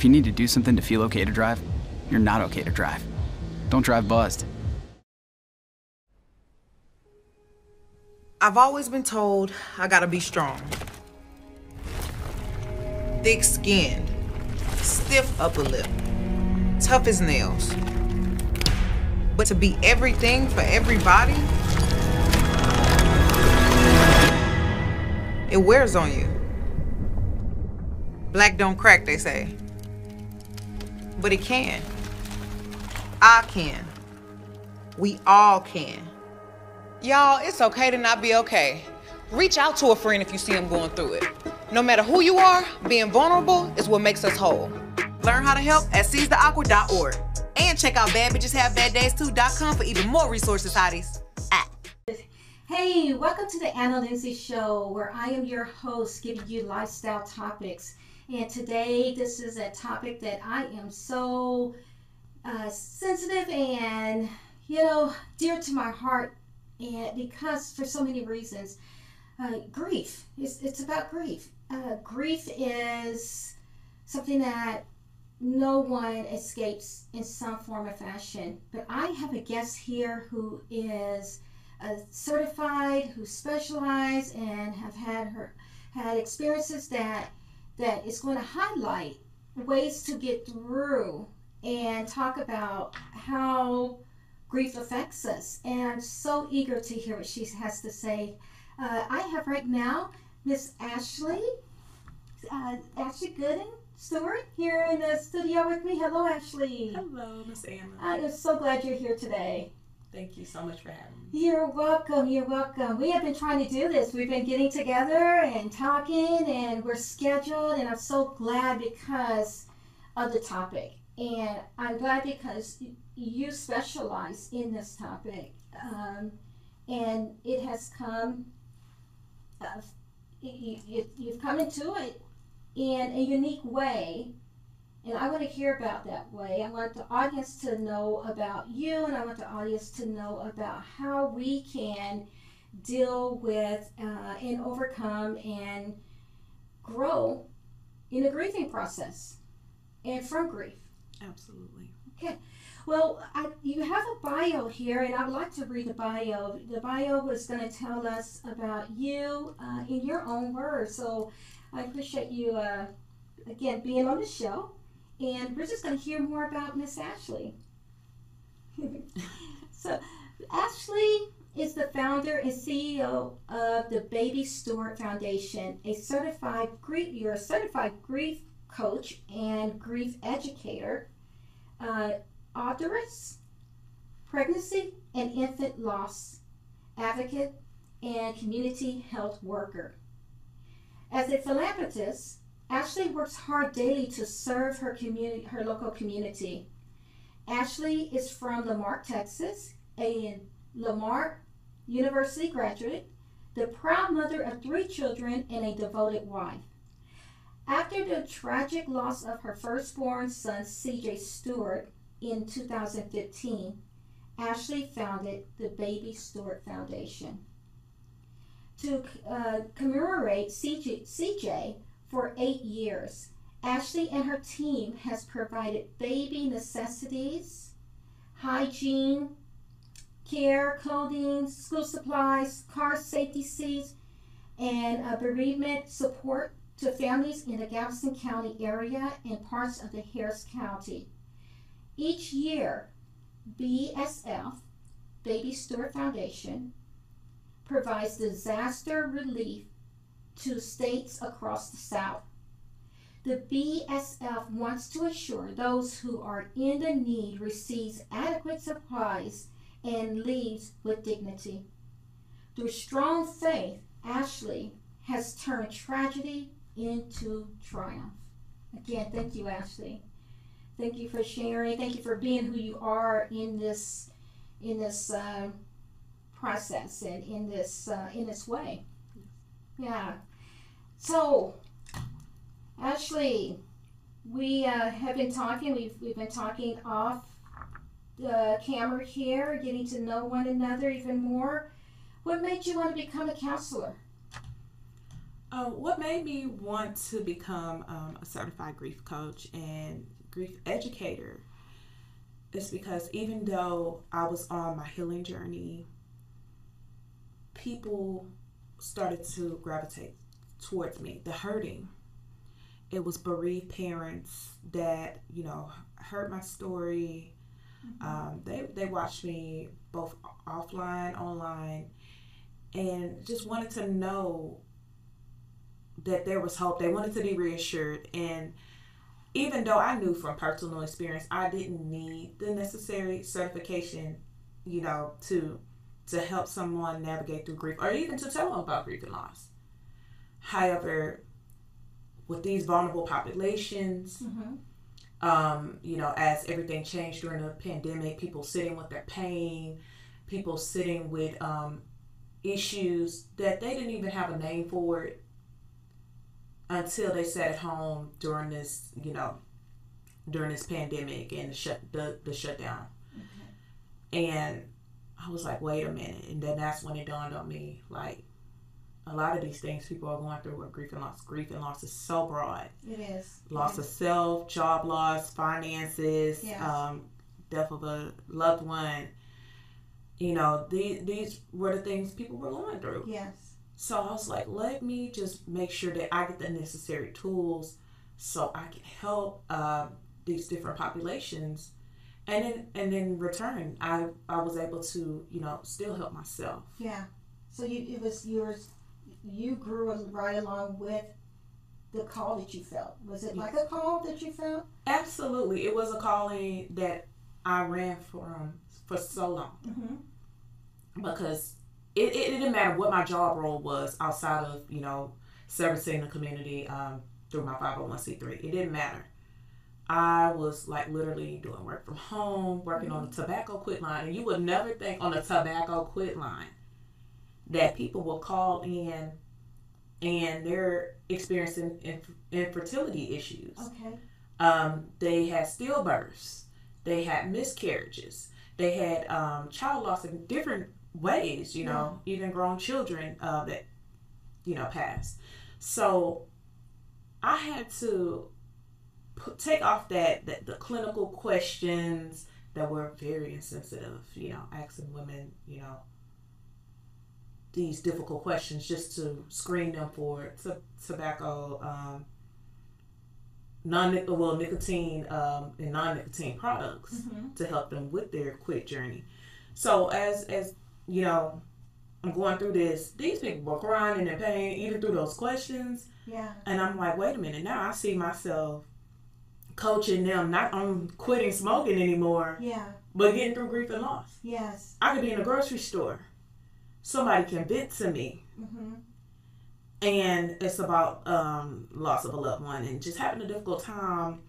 If you need to do something to feel okay to drive, you're not okay to drive. Don't drive buzzed. I've always been told I gotta be strong. Thick-skinned, stiff upper lip, tough as nails. But to be everything for everybody, it wears on you. Black don't crack, they say. But it can. I can. We all can. Y'all, it's okay to not be okay. Reach out to a friend if you see them going through it. No matter who you are, being vulnerable is what makes us whole. Learn how to help at seizetheawkward.org. And check out badbitcheshavebaddays2.com for even more resources, hotties. Hey, welcome to the Anna Linzie Show, where I am your host, giving you lifestyle topics. And today, this is a topic that I am so sensitive and, dear to my heart. And because for so many reasons, grief, it's about grief. Grief is something that no one escapes in some form or fashion. But I have a guest here who is certified, who specialized and have had experiences that is going to highlight ways to get through and talk about how grief affects us. And I'm so eager to hear what she has to say. I have right now Miss Ashley Gooden-Stewart here in the studio with me. Hello, Ashley. Hello, Miss Anna. I am so glad you're here today. Thank you so much for having me. You're welcome. You're welcome. We have been trying to do this. We've been getting together and talking, and we're scheduled, and I'm so glad because of the topic. And I'm glad because you specialize in this topic, and it has come, you've come into it in a unique way, and I want to hear about that way. I want the audience to know about you, and I want the audience to know about how we can deal with and overcome and grow in the grieving process and from grief. Absolutely. Okay. Well, you have a bio here, and I would like to read the bio. The bio is going to tell us about you in your own words. So I appreciate you, again, being on the show. And we're just going to hear more about Miss Ashley. So Ashley is the founder and CEO of the Baby Stewart Foundation, you're a certified grief coach and grief educator, authoress, pregnancy and infant loss advocate, and community health worker. As a philanthropist, Ashley works hard daily to serve her local community. Ashley is from Lamar, Texas, a Lamar University graduate, the proud mother of 3 children, and a devoted wife. After the tragic loss of her firstborn son, C.J. Stewart, in 2015, Ashley founded the Baby Stewart Foundation. To commemorate CJ for 8 years, Ashley and her team has provided baby necessities, hygiene, care, clothing, school supplies, car safety seats, and bereavement support to families in the Galveston County area and parts of the Harris County. Each year, BSF, Baby Stewart Foundation, provides disaster relief to states across the South. The BSF wants to assure those who are in the need receives adequate supplies and leaves with dignity. Through strong faith, Ashley has turned tragedy into triumph. Again, thank you, Ashley. Thank you for sharing. Thank you for being who you are in this process and in this way. Yeah. So, Ashley, we have been talking. We've been talking off the camera here, getting to know one another even more. What made you want to become a counselor? What made me want to become a certified grief coach and grief educator is because even though I was on my healing journey, people started to gravitate towards me. The hurting. It was bereaved parents that, heard my story. They watched me both offline, online, and just wanted to know that there was hope. They wanted to be reassured. And even though I knew from personal experience I didn't need the necessary certification, to help someone navigate through grief or even to tell them about grief and loss. However, with these vulnerable populations, as everything changed during the pandemic, people sitting with their pain, people sitting with issues that they didn't even have a name for it until they sat at home during this, during this pandemic and the shutdown. Okay. And I was like, wait a minute. And then that's when it dawned on me, like, a lot of these things people are going through with grief and loss. Grief and loss is so broad. It is. Loss of self, job loss, finances, yes. Death of a loved one. These were the things people were going through. Yes. So I was like, let me just make sure that I get the necessary tools so I can help these different populations. And then in return, I was able to, still help myself. Yeah. So you grew right along with the call that you felt. Was it like a call that you felt? Absolutely. It was a calling that I ran for so long. Mm-hmm. Because it didn't matter what my job role was outside of, servicing the community through my 501c3. It didn't matter. I was like literally doing work from home, working on the tobacco quit line. And you would never think on the tobacco quit line that people will call in and they're experiencing infertility issues. Okay. They had stillbirths. They had miscarriages. They had child loss in different ways, even grown children that, passed. So I had to take off the clinical questions that were very insensitive, asking women, these difficult questions just to screen them for tobacco, nicotine and non-nicotine products to help them with their quit journey. So as I'm going through this, these people were crying and in pain, even through those questions. Yeah. And I'm like, wait a minute, now I see myself coaching them not on quitting smoking anymore, but getting through grief and loss. Yes. I could be in a grocery store. Somebody can vent to me. And it's about loss of a loved one and just having a difficult time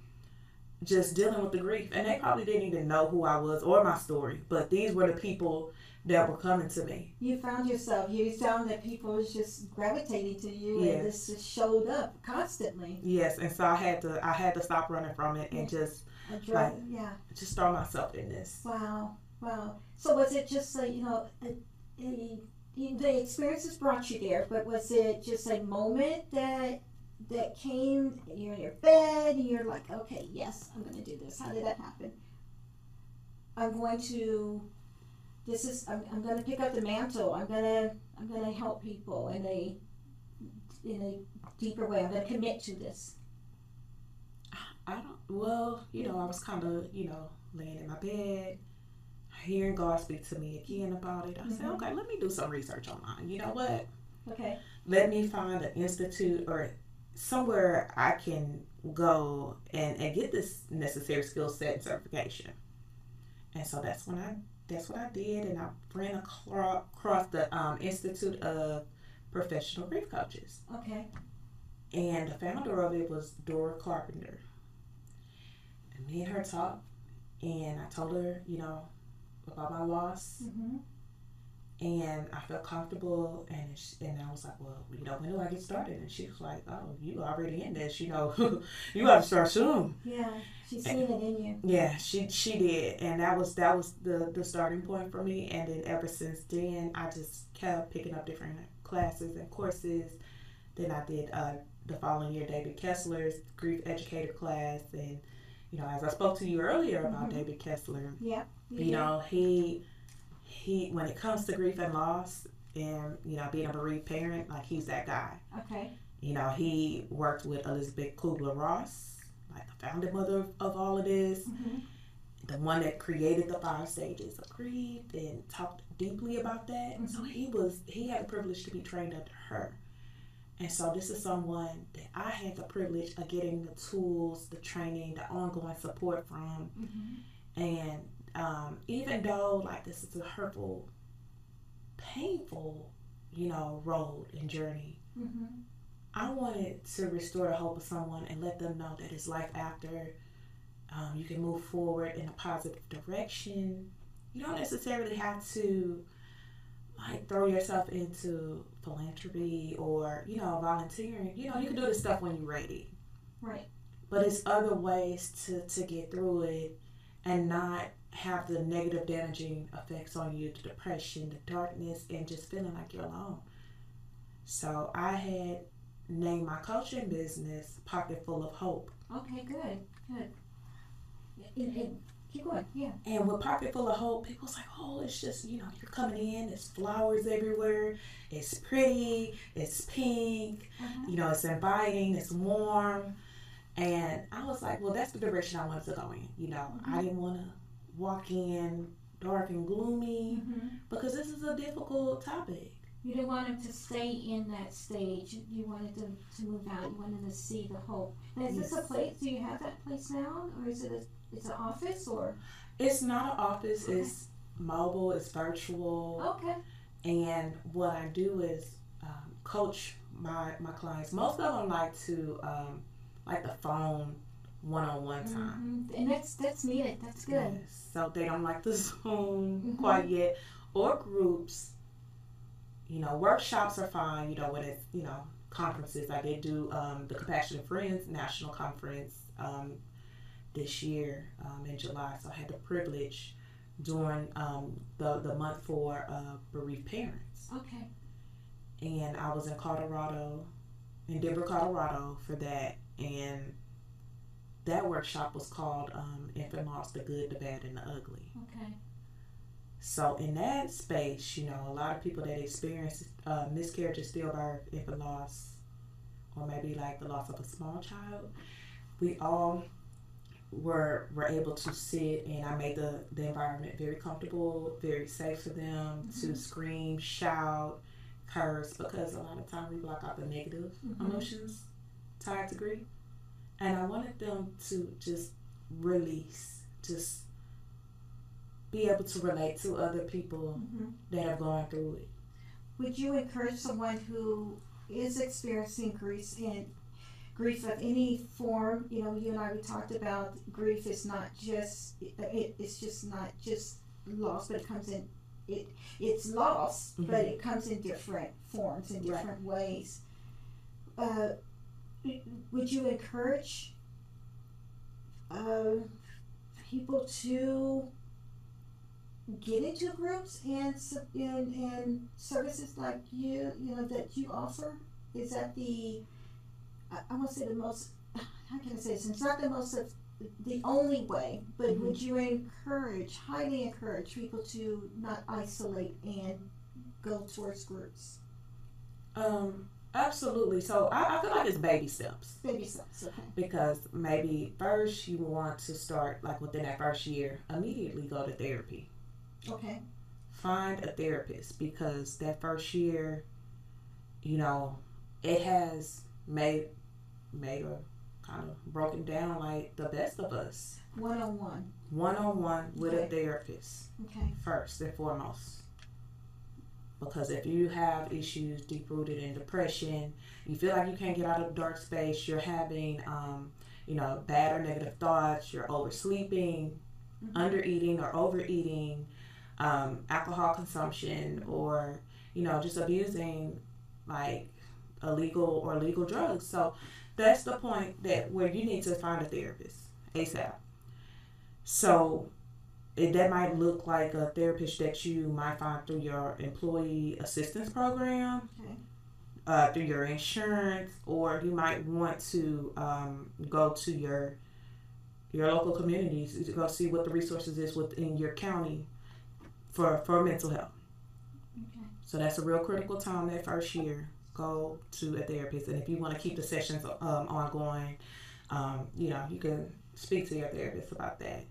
just dealing with the grief. And they probably didn't even know who I was or my story, but these were the people that were coming to me. You found yourself. You found that people was just gravitating to you, and this just showed up constantly. Yes, and so I had to stop running from it and just just throw myself in this. Wow. So was it just the experiences brought you there, but was it just a moment that came? You're in your bed, and you're like, okay, yes, I'm going to do this. How did that happen? I'm going to pick up the mantle. I'm gonna help people in a deeper way. I'm gonna commit to this. I was kind of, laying in my bed, hearing God speak to me again about it. I said, okay, let me do some research online. You know what? Okay. Let me find an institute or somewhere I can go and get this necessary skill set and certification. And so that's what I did, and I ran across the Institute of Professional Grief Coaches. Okay. And the founder of it was Dora Carpenter. And me and her talked, and I told her, about my loss. And I felt comfortable, and I was like, well, when do I get started? And she was like, oh, you already in this, you got to start soon. Yeah, she's seen it in you. Yeah, she did, and that was the starting point for me. And then ever since then, I just kept picking up different classes and courses Then I did the following year David Kessler's grief educator class, and as I spoke to you earlier about David Kessler, yeah, he when it comes to grief and loss, and being a bereaved parent, like he's that guy. Okay. He worked with Elizabeth Kubler-Ross, like the founding mother of all of this, the one that created the 5 stages of grief and talked deeply about that. So he had the privilege to be trained under her. And so this is someone that I had the privilege of getting the tools, the training, the ongoing support from. And even though like this is a hurtful, painful, road and journey, I wanted to restore the hope of someone and let them know that it's life after. You can move forward in a positive direction. You don't necessarily have to like throw yourself into philanthropy or volunteering. You can do this stuff when you're ready. Right. But it's other ways to get through it and not have the negative damaging effects on you, the depression, the darkness, and just feeling like you're alone. So I had named my coaching business Pocket Full of Hope. Okay, good. And keep going, yeah. And with Pocket Full of Hope, people's like, oh, it's just, you're coming in, there's flowers everywhere, it's pretty, it's pink, it's inviting, it's warm. And I was like, well, that's the direction I wanted to go in. I didn't want to walk in dark and gloomy because this is a difficult topic. You didn't want them to stay in that stage. You wanted them to move out. You wanted them to see the hope. Now, is this a place? Do you have that place now, or is it it's an office, or? It's not an office. Okay. It's mobile. It's virtual. Okay. And what I do is coach my clients. Most of them like to like the phone one-on-one time. And that's needed. That's good. Yes. So they don't like the Zoom quite yet, or groups. Workshops are fine, when it's, conferences. Like they do the Compassionate Friends National Conference this year in July. So I had the privilege during the month for bereaved parents. Okay. And I was in Denver, Colorado for that. And that workshop was called Infant Loss, the Good, the Bad, and the Ugly. Okay. So in that space, a lot of people that experience miscarriage and stillbirth, infant loss, or maybe like the loss of a small child, we all were able to sit, and I made the environment very comfortable, very safe for them to scream, shout, curse, because a lot of times we block out the negative emotions tied to grief. And I wanted them to just release, just be able to relate to other people that have gone through it. Would you encourage someone who is experiencing grief of any form? You and I, we talked about grief is not just, it's just not just loss, but it comes in, it's loss, but it comes in different forms, in different ways. Would you encourage people to get into groups and services like that you offer? Is that I want to say the most, how can I say this? It's not the most of the only way, but would you highly encourage people to not isolate and go towards groups? Absolutely. So I feel like it's baby steps. Baby steps, okay. Because maybe first you want to start, like within that first year, immediately go to therapy. Okay. Find a therapist, because that first year, it has made or kind of broken down like the best of us. One-on-one with a therapist. Okay. First and foremost. Because if you have issues deep-rooted in depression, you feel like you can't get out of the dark space, you're having, bad or negative thoughts, you're oversleeping, undereating or overeating, alcohol consumption, or, just abusing like illegal drugs. So that's the point where you need to find a therapist ASAP. So that might look like a therapist that you might find through your employee assistance program. Okay. through your insurance, or you might want to go to your local communities to go see what the resources is within your county for mental health. Okay. So that's a real critical time that first year. Go to a therapist, and if you want to keep the sessions ongoing, you can speak to your therapist about that.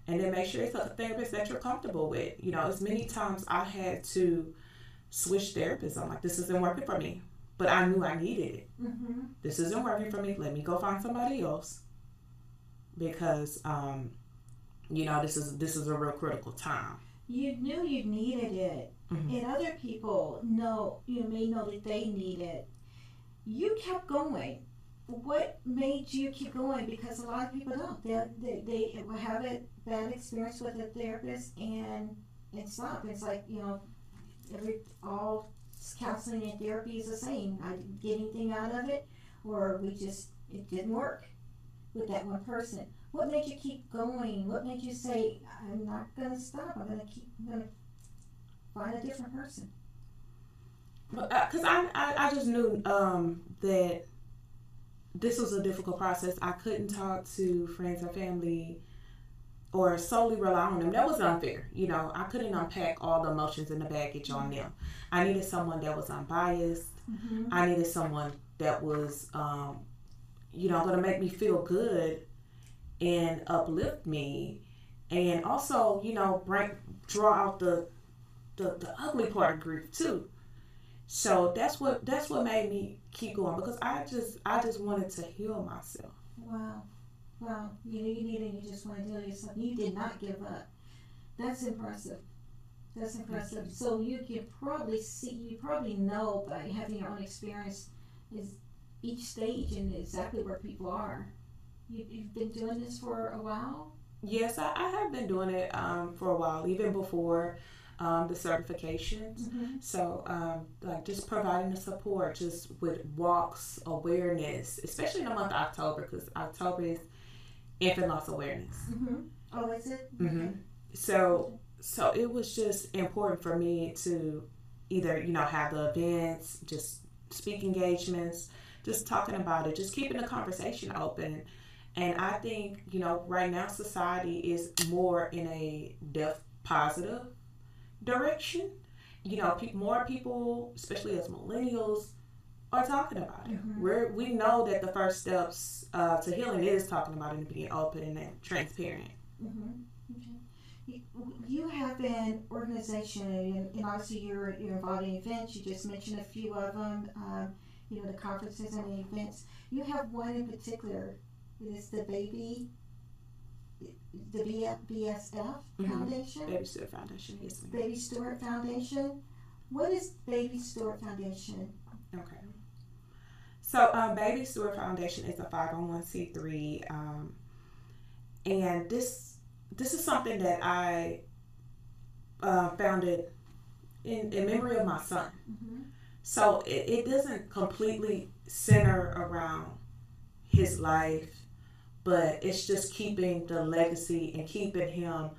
And then make sure it's a therapist that you're comfortable with. As many times I had to switch therapists. I'm like, this isn't working for me, but I knew I needed it. Mm-hmm. This isn't working for me. Let me go find somebody else, because this is a real critical time. You knew you needed it, Mm-hmm. and other people may know that they need it. You kept going. What made you keep going? Because a lot of people don't. They have a bad experience with a therapist and stop. It's like, all counseling and therapy is the same. I didn't get anything out of it, or it didn't work with that one person. What made you keep going? What made you say, I'm not going to stop. I'm going to find a different person? Because I just knew that this was a difficult process. I couldn't talk to friends and family or solely rely on them. That was unfair. I couldn't unpack all the emotions and the baggage on them. I needed someone that was unbiased. Mm-hmm. I needed someone that was, going to make me feel good and uplift me, and also, draw out the ugly part of grief too. So that's what made me keep going, because I just wanted to heal myself. Wow. You just want to heal yourself. You did not give up. That's impressive. So you can probably know by having your own experience is each stage and exactly where people are. You've been doing this for a while? Yes, I have been doing it for a while, even before the certifications. Mm-hmm. So just providing the support, just with walks, awareness, especially in the month of October, because October is infant loss awareness. Mm-hmm. Oh, is it? Mm-hmm. So it was just important for me to either, have the events, just speak engagements, just talking about it, just keeping the conversation open. And I think, right now society is more in a death positive direction. More people, especially as millennials, are talking about it. Mm-hmm. We know that the first steps to healing is talking about it and being open and transparent. Mm-hmm. Okay. You have an organization, and obviously you're involved in events. You just mentioned a few of them, the conferences and the events. You have one in particular. It is the BSF Foundation? Baby Stewart Foundation, yes ma'am. Baby Stewart Foundation. What is Baby Stewart Foundation? Okay. So Baby Stewart Foundation is a 501c3, and this is something that I founded in memory of my son. Mm-hmm. So it doesn't completely center around his life, but it's just keeping the legacy and keeping him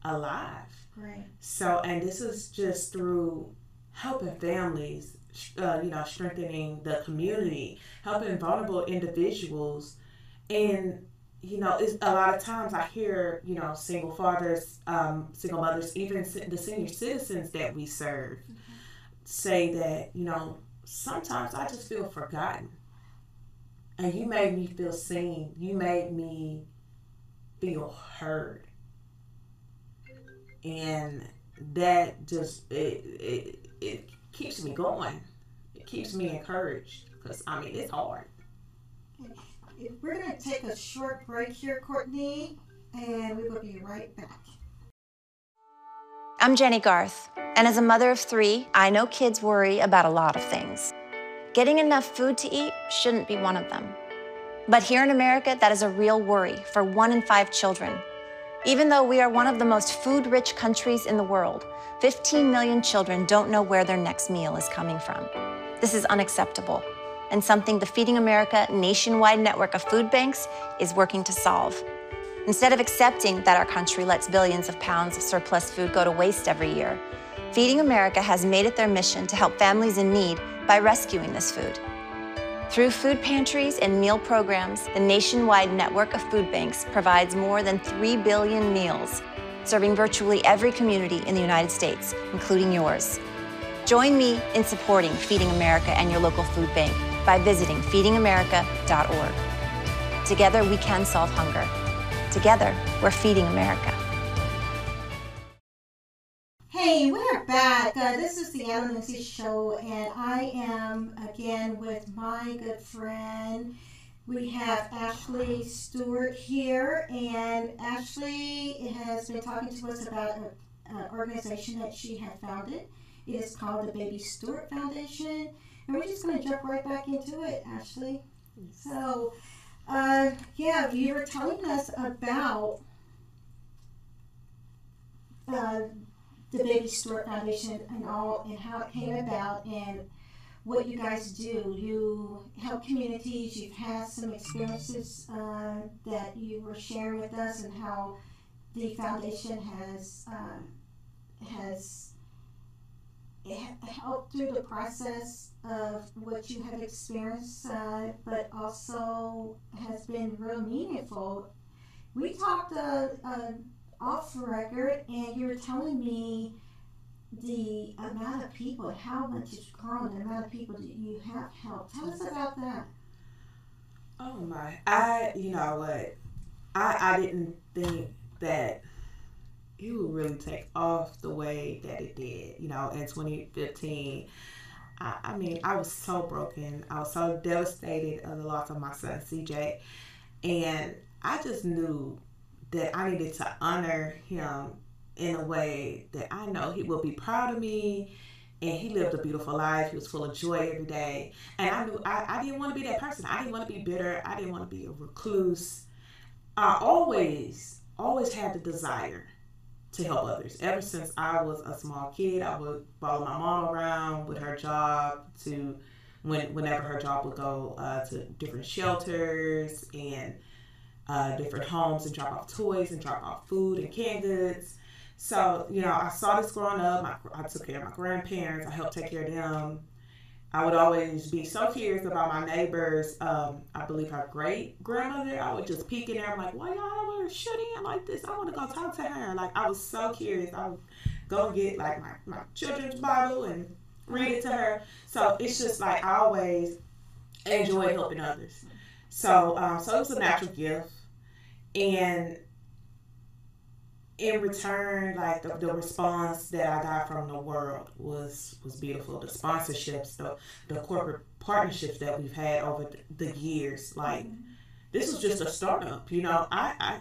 alive. Right. So, and this is just through helping families, strengthening the community, helping vulnerable individuals. And, it's a lot of times I hear, single fathers, single mothers, even the senior citizens that we serve, say that, sometimes I just feel forgotten. And you made me feel seen. You made me feel heard. And that just, it keeps me going. It keeps me encouraged. Because, it's hard. We're going to take a short break here, Courtney, and we will be right back. I'm Jenny Garth, and as a mother of 3, I know kids worry about a lot of things. Getting enough food to eat shouldn't be one of them. But here in America, that is a real worry for 1 in 5 children. Even though we are one of the most food-rich countries in the world, 15 million children don't know where their next meal is coming from. This is unacceptable, and something the Feeding America nationwide network of food banks is working to solve. Instead of accepting that our country lets billions of pounds of surplus food go to waste every year, Feeding America has made it their mission to help families in need by rescuing this food. Through food pantries and meal programs, the nationwide network of food banks provides more than 3 billion meals, serving virtually every community in the United States, including yours. Join me in supporting Feeding America and your local food bank by visiting feedingamerica.org. Together, we can solve hunger. Together, we're feeding America. Hey, we're back. This is the Linzie Show, and I am again with my good friend. We have Ashley Stewart here, and Ashley has been talking to us about an organization that she had founded. It is called the Baby Stewart Foundation, and we're just going to jump right back into it, Ashley. So, you were telling us about the Baby Stewart Foundation and all, and how it came about, and what you guys do. You help communities. You've had some experiences that you were sharing with us, and how the foundation has helped through the process of what you have experienced, but also has been real meaningful. We talked off the record, and you were telling me the amount of people, how much it's grown, the amount of people that you have helped. Tell us about that. Oh my! You know what? I didn't think that it would really take off the way that it did. You know, in 2015, I mean, I was so broken. I was so devastated of the loss of my son, CJ, and I just knew that I needed to honor him in a way that I know he will be proud of me. And he lived a beautiful life. He was full of joy every day. And I knew I didn't want to be that person. I didn't want to be bitter. I didn't want to be a recluse. I always had the desire to help others. Ever since I was a small kid, I would follow my mom around with her job to whenever her job would go to different shelters and different homes and drop off toys and drop off food and canned goods. So, you know, I saw this growing up. I took care of my grandparents. I helped take care of them. I would always be so curious about my neighbors. I believe her great-grandmother, I would just peek in there. I'm like, why y'all have her shut in like this? I want to go talk to her. Like, I was so curious. I would go get, like, my children's Bible and read it to her. So it's just like I always enjoy helping others. So it was a natural gift. And in return, like the response that I got from the world was beautiful. The sponsorships, the corporate partnerships that we've had over the years. Like, this was just a startup. You know, I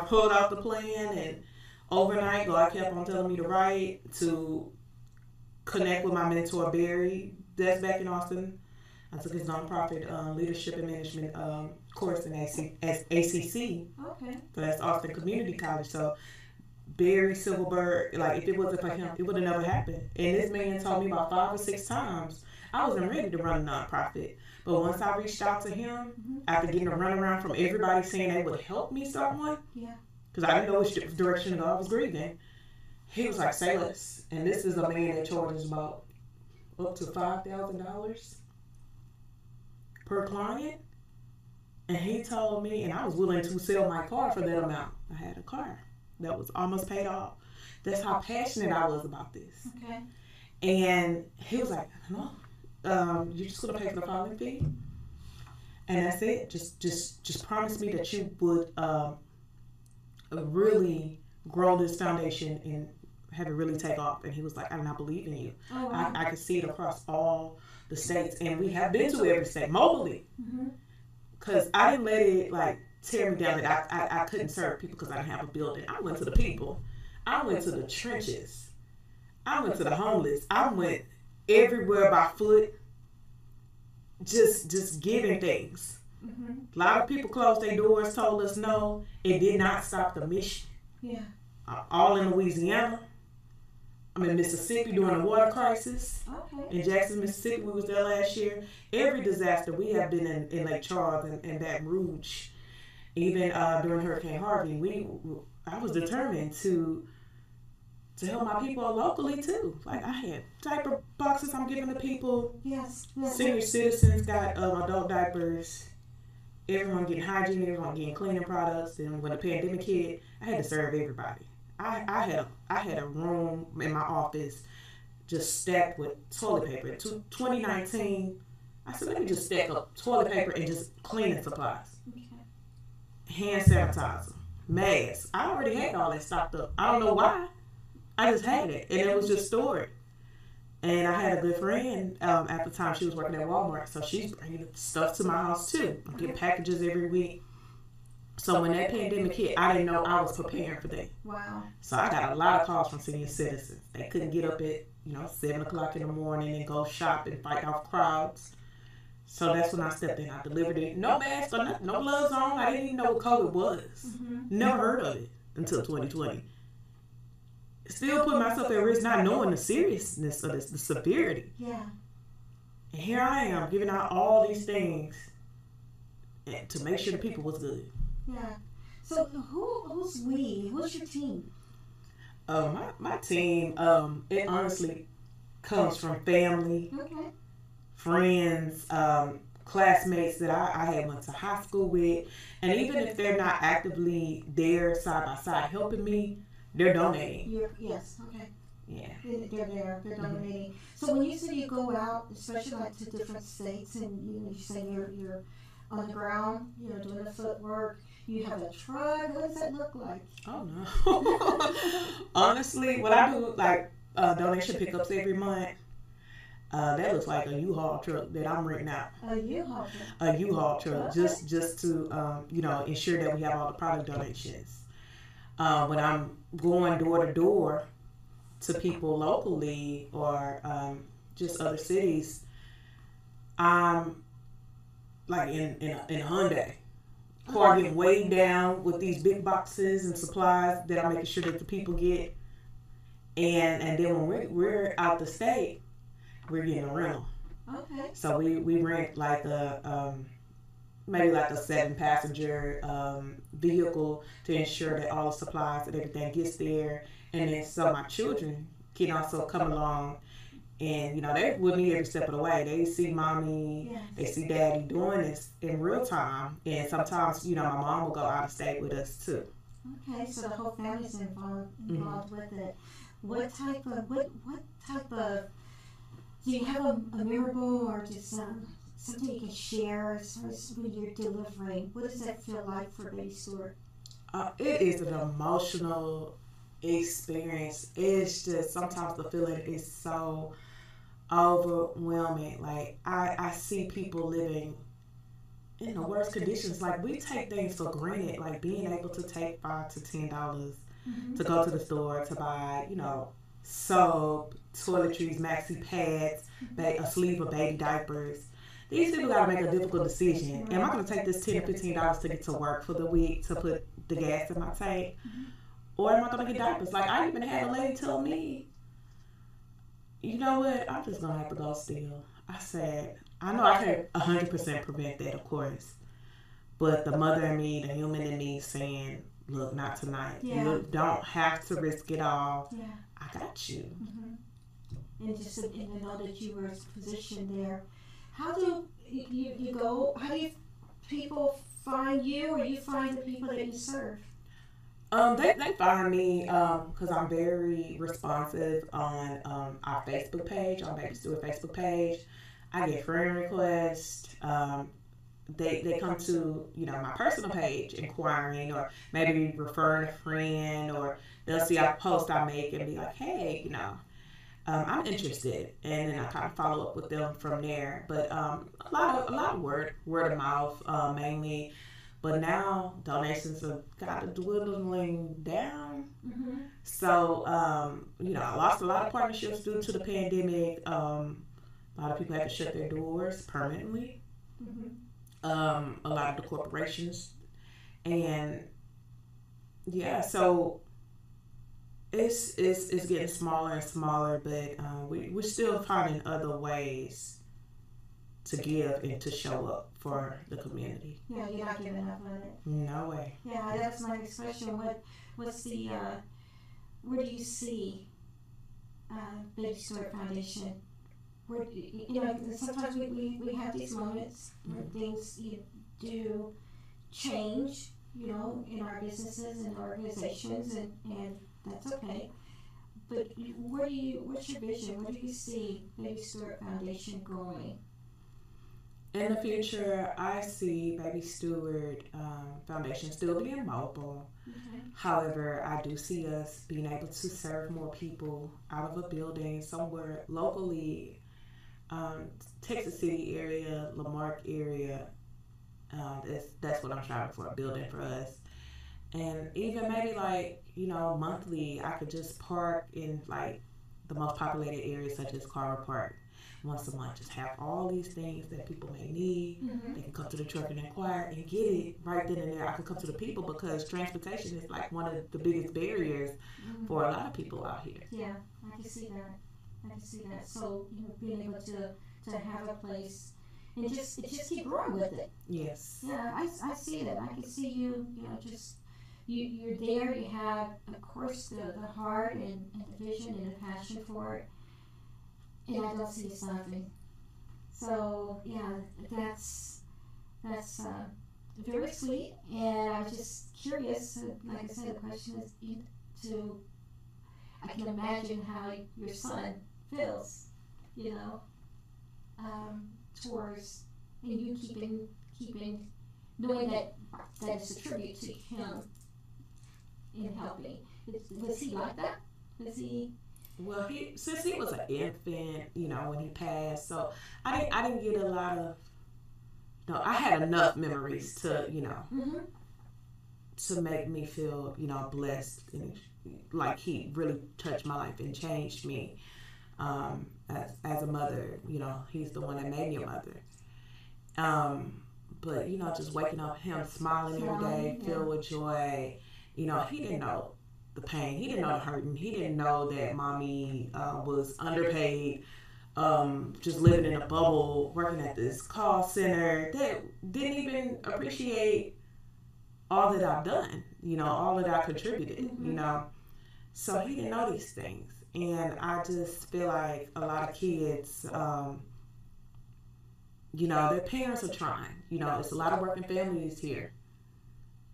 pulled out the plan, and overnight, God kept on telling me to write, to connect with my mentor Barry. That's back in Austin. I took his nonprofit leadership and management course in ACC. Okay. So that's Austin Community College. So Barry Silverberg, like, if it wasn't for him, it would have never happened. And this man told me about 5 or 6 times I wasn't ready to run a nonprofit. But once I reached out to him, after getting a runaround from everybody saying they would help me start one, because I didn't know which direction to go, I was grieving. He was like, say less. And this is a man that charges about up to $5,000 per client. And he told me, and I was willing to sell my car for that amount. I had a car that was almost paid off. That's how passionate I was about this. Okay. And he was like, no, you're just gonna pay for the filing fee, and that's it. Just promise me that you would really grow this foundation and have it really take off. And he was like, I believe in you. Oh, wow. I could see it across all the states, and we have been to every state mobilely. Because I didn't let it like tear me down that I couldn't serve people because I didn't have a building. I went to the people. I went to the trenches. I went to the homeless. I went everywhere by foot, just giving things. A lot of people closed their doors, told us no. It did not stop the mission. Yeah. All in Louisiana. I'm in Mississippi during the water crisis. Okay. In Jackson, Mississippi, we was there last year. Every disaster we have been in Lake Charles and Baton Rouge. Even during Hurricane Harvey, I was determined to to help my people locally too. Like I had diaper boxes I'm giving to people. Yes. Senior citizens got adult diapers. Everyone getting hygiene, everyone getting cleaning products. And when the pandemic hit, I had to serve everybody. I had a room in my office just stacked with toilet paper. In 2019, I said, let me just stack up toilet paper and just cleaning supplies. Okay. Hand sanitizer, masks. I already had all that stocked up. I don't know why. I just had it, and it was just stored. And I had a good friend at the time. She was working at Walmart, so she's bringing stuff to my house too. I'm getting packages every week. So when that pandemic hit, I didn't know I was preparing for that. Wow. So I got a lot of calls from senior citizens. They couldn't get up at 7 o'clock in the morning and go shop and fight off crowds. So that's when I stepped in. I delivered it. No mask or nothing, no gloves on. I didn't even know what COVID was. Never heard of it until 2020. Still put myself at risk, not knowing the seriousness of this, the severity. Yeah. And here I am giving out all these things to make sure the people was good. Yeah. So who's we? Who's your team? My team, it honestly comes from family, friends, classmates that I had went to high school with, and even if they're not actively there side by side helping me, they're donating. Yes. Okay. Yeah. They're there. They're donating. So when you say you go out, especially like to different states, and you say you're on the ground, doing the footwork. You have a truck. What does that look like? Oh no. Honestly, what I do like donation pickups every month. That looks like a U-Haul truck that I'm renting out. A U-Haul truck. A U-Haul truck, okay. just to ensure that we have all the product donations. When I'm going door to door to people locally or just other cities, I'm like in a Hyundai. Car getting weighed down with these big boxes and supplies that I'm making sure that the people get. And then when we're out the state, we're getting a rental. Okay. So we rent like a maybe like a 7-passenger vehicle to ensure that all the supplies and everything gets there. And then so my children can also come along. And, they're with me every step of the way. They see mommy, they see daddy doing this in real time. And sometimes, my mom will go out of state with us too. Okay, so the whole family's involved with it. What type of, do you have a memorable or just something you can share as far as when you're delivering? What does that feel like for Baby Stewart? It is an emotional experience. It's just, sometimes the feeling is so overwhelming. Like I see people living in the worst conditions. Like we take things for granted, like being able to take $5 to $10 to go to the store to buy, soap, toiletries, maxi pads, a sleeve of baby diapers. These people gotta make a difficult decision. Am I gonna take this $10 to $15 to get to work for the week to put the gas in my tank? Or am I gonna get diapers? Like I even had a lady tell me, you know what, I'm just gonna have to go steal. I said, I know I can't 100% prevent that, of course. But the mother in me, the human in me saying, look, not tonight. Yeah. You don't have to risk it all. Yeah. I got you. And just to know that you were positioned there. How do you go, how do people find you, or you find the people that you serve? They find me because I'm very responsive on our Facebook page, on Baby Stewart Facebook page. I get friend requests. They come to my personal page inquiring, or maybe referring a friend, or they'll see a post I make and be like, hey, I'm interested, and then I kind of follow up with them from there. But a lot of word of mouth mainly. But now donations have got to dwindling down. So, I lost a lot of partnerships due to the pandemic. A lot of people had to shut their doors permanently. A lot of the corporations. And, yeah, so it's getting smaller and smaller, but we're still finding other ways to give and to show up for the community. Yeah, you're not giving up on it. No way. Yeah, that's my next question. What's the where do you see Baby Stewart Foundation, where, sometimes we have these moments where things do change, in our businesses and organizations, and that's okay. But what's your vision? Where do you see Baby Stewart Foundation going? In the future, I see Baby Stewart Foundation still being mobile. Okay. However, I do see us being able to serve more people out of a building somewhere locally, Texas City area, Lamar area. That's what I'm striving for, a building for us. And even maybe monthly, I could just park in the most populated areas such as Carver Park once a month. Just have all these things that people may need. Mm-hmm. They can come to the truck and inquire and get it right then and there. I can come to the people because transportation is one of the biggest barriers for a lot of people out here. Yeah, I can see that. So being able to have a place and just keep growing with it. Yes. Yeah, I see that. I can see you. You're there. You have, of course, the heart and the vision and the passion for it. And I don't see you stopping. So yeah, that's very sweet. And I was just curious. Like I said, the question is I can imagine how your son feels. Towards and you keeping knowing that is a tribute to him in helping. Was he like that? Was he? Well, since he was an infant, when he passed, so I didn't get a lot of. No, I had enough memories to, to make me feel, blessed, and like he really touched my life and changed me. As a mother, he's the one that made me a mother. But just waking up, him smiling every day, filled with joy. He didn't know the pain. He didn't know the hurting. He didn't know that mommy was underpaid, just living in a bubble, working at this call center. That didn't even appreciate all that I've done. All that I contributed. So he didn't know these things. And I just feel like a lot of kids, their parents are trying. It's a lot of working families here.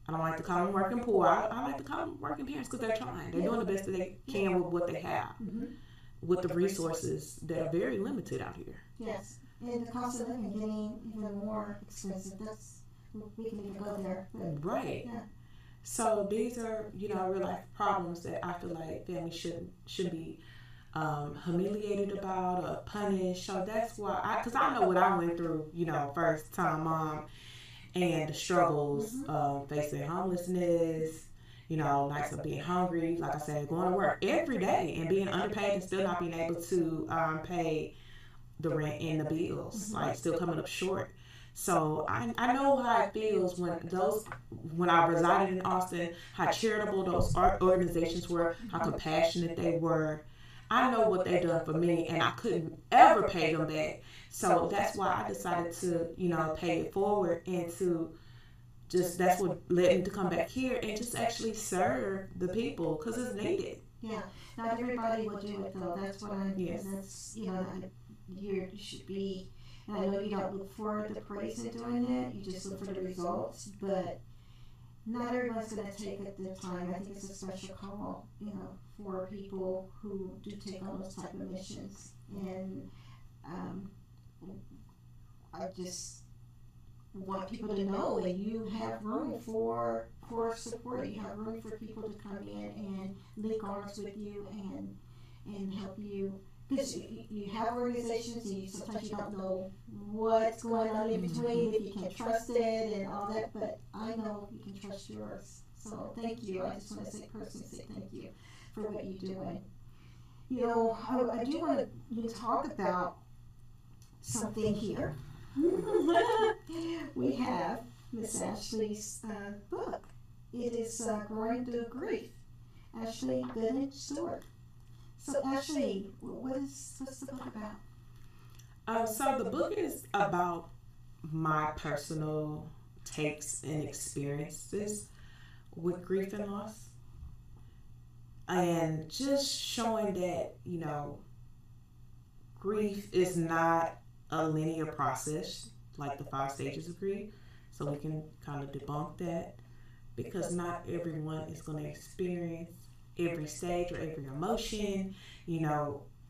I don't like to call them working poor. I like to call them working parents because they're trying. They're doing the best that they can with what they have, with the resources that are very limited out here. Yes, and the cost of living getting even more expensive. We can even go there. Right. Yeah. So these are, real life problems that I feel like families should be humiliated about or punished. So that's why, because I know what I went through, first time mom, and the struggles of facing homelessness, nights of being hungry, like I said, going to work every day and being underpaid and still not being able to pay the rent and the bills, still coming up short. So I know how it feels when I resided in Austin, how charitable those organizations were, how compassionate they were. I know what they done for me, and I couldn't ever pay them back. So that's why I decided to, pay it forward and to that's what led me to come back here and just actually serve the people because it's needed. Yeah, not everybody will do it though. That's what that's, you should be. And I know you don't look for the praise in doing it, you just look for the results, but not everyone's going to take it the time. I think it's a special call, for people who do take on those type of missions. And I just want people to know that you have room for support. You have room for people to come in and link arms with you and help you. Because you have organizations and sometimes you don't know what's going on in between, if you can trust it and all that, but I know you can trust yours. So thank you. I just want to personally say thank you for what you're doing. I do want to talk about something here. We have Miss Ashley's book. It is Growing Through Grief. Ashley Gooden-Stewart. So Ashley, what's the book about? So the book is about my personal takes and experiences with grief and loss. And just showing that, grief is not a linear process like the 5 stages of grief. So we can kind of debunk that, because not everyone is going to experience every stage or every emotion.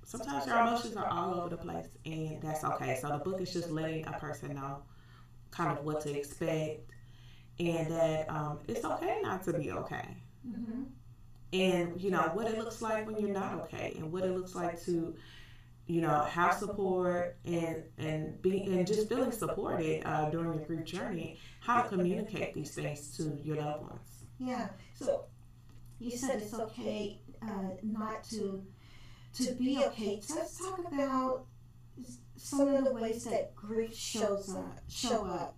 Sometimes your emotions are all over the place, and that's okay. So the book is just letting a person know kind of what to expect, and that it's okay not to be okay. Mm-hmm. And what it looks like when you're not okay, and what it looks like to have support and just feeling supported during your grief journey. How to communicate these things to your loved ones. Yeah. So you said it's okay not to be okay. So let's talk about some of the ways that grief show up.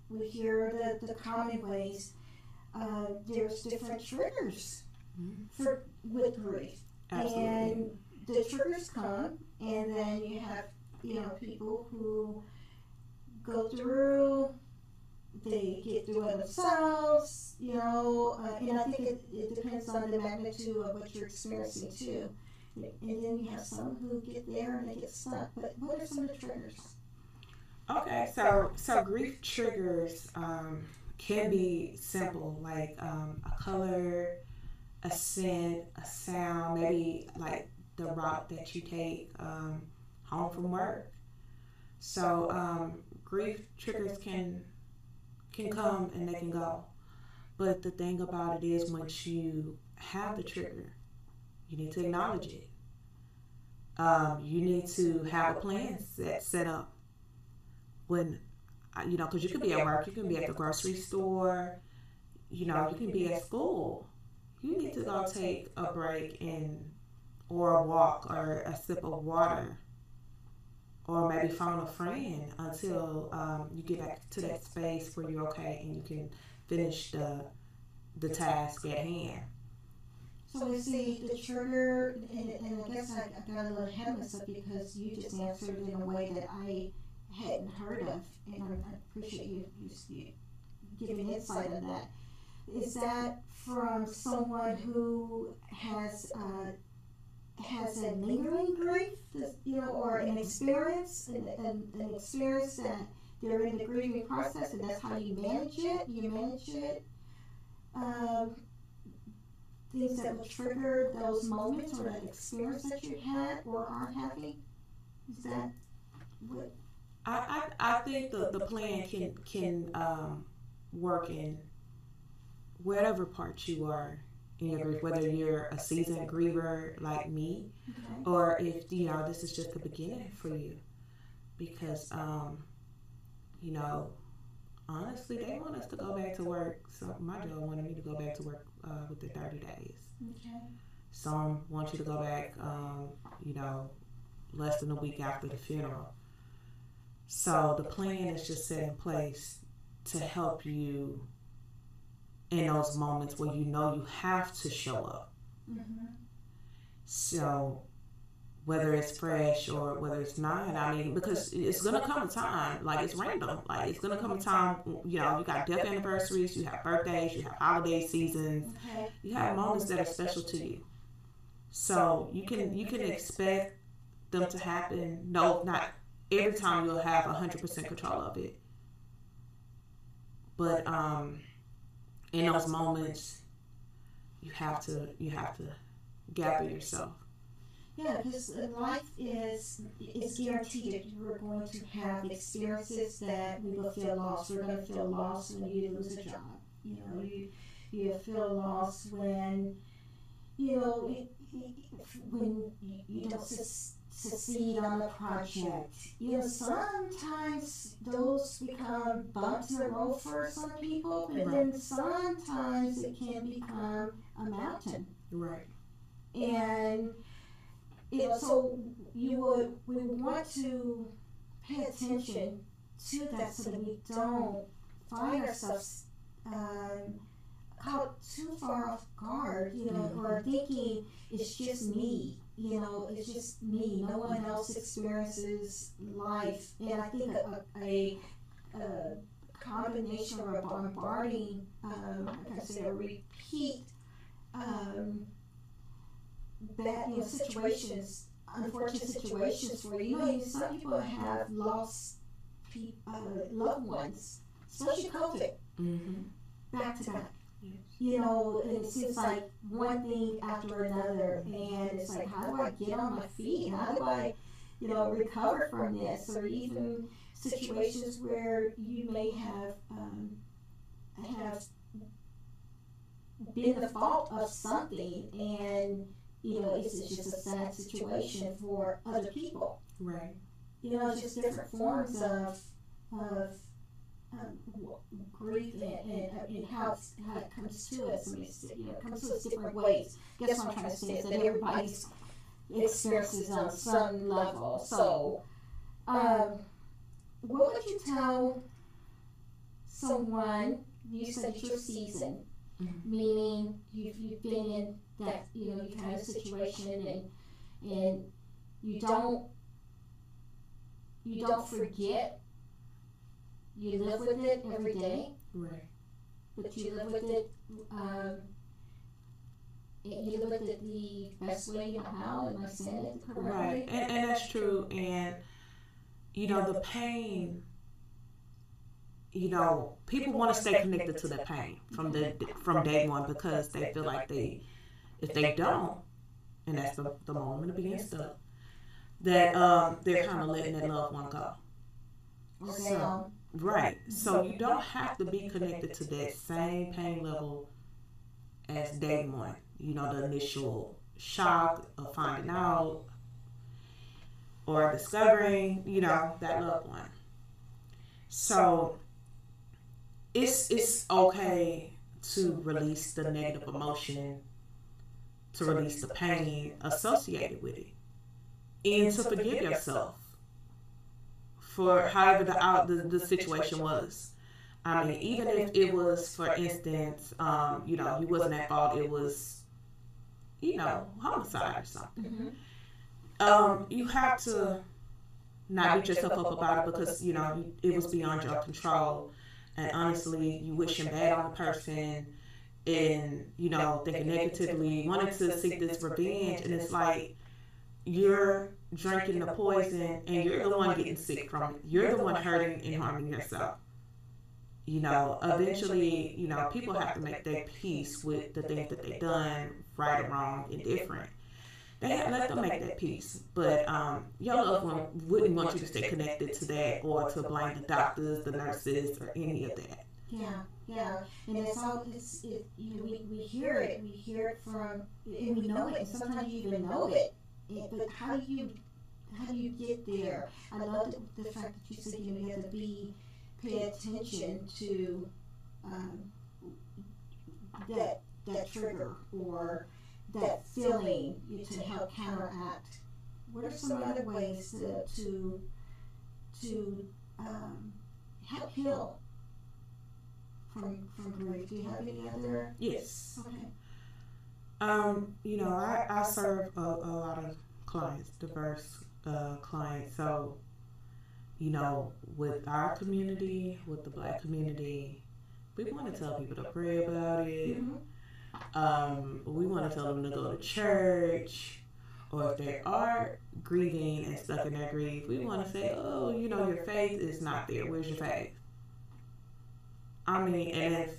We hear the common ways. There's different triggers with grief. Absolutely. And the triggers come, and then you have people who go through, they get through it themselves, and I think it depends on the magnitude of what you're experiencing too. And then you have some who get there and they get stuck. But what are some of the triggers? Okay, so grief triggers can be simple, like a color, a scent, a sound, maybe like the route that you take home from work. So grief triggers can come and they can go. But the thing about it is, once you have the trigger, you need to acknowledge it. You need to have a plan set up. When, because you could be at work, you can be at the grocery store, you can be at school. You need to go take a break or a walk or a sip of water, or maybe phone a friend until you get back to that space where you're okay and you can finish the task at hand. So is the trigger, and I guess I got a little ahead of myself because you just answered it in a way that I hadn't heard of, and I appreciate you giving insight on that. Is that from someone who has a lingering grief, or an experience that they're in the grieving process, and that's how you manage it? Things that would trigger those moments or that experience that you had or are having? Is that what? I think the plan can work in whatever part you are in your grief, whether you're a seasoned griever like me, okay, or if this is just the beginning for you, because honestly, they want us to go back to work. So my job wanted me to go back to work within 30 days. Okay. Some want you to go back less than a week after the funeral. So the plan is just set in place to help you in those moments where you have to show up. Mm-hmm. So whether it's fresh or whether it's not, because it's going to come a time, like it's random, like it's going to come a time, you got death anniversaries, you have birthdays, you have holiday seasons, okay, you have moments that are special to you. So you can expect them to happen. No, not every time you'll have 100% control of it. But in those moments, you have to gather yourself. Yeah, because life is guaranteed that you are going to have experiences that we will feel lost. We're going to feel lost when you lose a job. You feel lost when when you don't succeed on a project. Sometimes those become bumps in the road for some people, but then sometimes it can become a mountain. Right. And so we want to pay attention to that so that we don't find ourselves caught too far off guard, or thinking it's just me, it's just me. No one else experiences life. And I think a combination or a bombarding, like I said, a repeat bad, situations, unfortunate situations where, some people have lost loved ones, especially COVID, back to back. And it seems like one thing after another, and it's like, how do I get on my feet? How do I, recover from this? Or even situations where you may have been the fault of something, and it's just a sad situation for other people. Right. It's just different forms of grief and how it comes to us. It comes to us different ways. Guess what I'm trying to say is that everybody's experiences on some level. So, what would you tell someone? You said it's your season, meaning you've been in that you kind of situation, and you don't forget. You live with it every day, right? But you live with it. You live with it the best way you know how. Am I saying it correctly? Right, and that's true. And the pain. People want to stay connected to that pain from day one, because they feel like if they don't, and that's the moment of being stuck, that they're kind of letting that loved one go. So, right. So you don't have to be connected to that same pain level as day one. The initial shock of finding out or discovering, that loved one. So it's okay to release the negative emotion, to release the pain associated with it, and to forgive yourself for however the situation was. I mean, even if it was, for instance, he wasn't at fault, it was, homicide or something. You have to not beat yourself up about it, because, it was beyond your control. And honestly, you wishing bad on the person, and, thinking negatively, wanting to seek this revenge. And it's like, you're drinking the poison, and you're the one getting sick from it. You're the one hurting and harming yourself. Eventually, people have to make their peace with the things that they've done, right or wrong, indifferent. They have to let them make that peace. But your loved one wouldn't want you to stay connected to that, or to blame the doctors, the nurses, or any of that. Yeah, and it's all we hear it from, and we know it, and sometimes you even know it. But how do you get there? I love the fact that you said you have to pay attention to that trigger or that feeling to help counteract. What are some other ways to help heal from grief? Do you have any other? Yes. Okay. I serve a lot of clients, diverse clients. So, with our community, with the Black community, we want to tell people to pray about it. We want to tell them to go to church, or if they are grieving and stuck in their grief, we want to say, oh, your faith is not there. Where's your faith? I mean, and if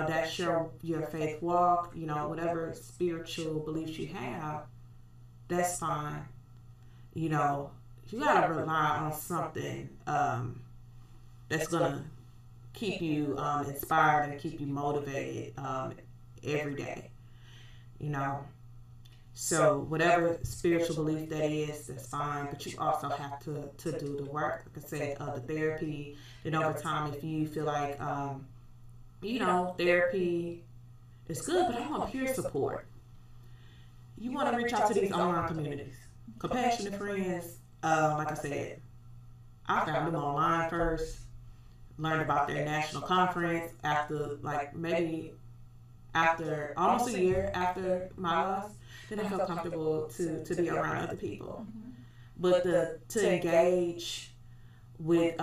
that's your faith walk, whatever spiritual beliefs you have, that's fine. You gotta rely on something that's gonna keep you inspired and keep you motivated every day. So whatever spiritual belief that is, that's fine. But you also have to do the work. Like I said, the therapy. And over time, if you feel like therapy is good, but I want peer support, you want to reach out to these online communities. Compassionate Friends, like I said, I found them online first, learned about their national conference after almost a year after my loss. Then I felt comfortable to be around other people. But to engage with,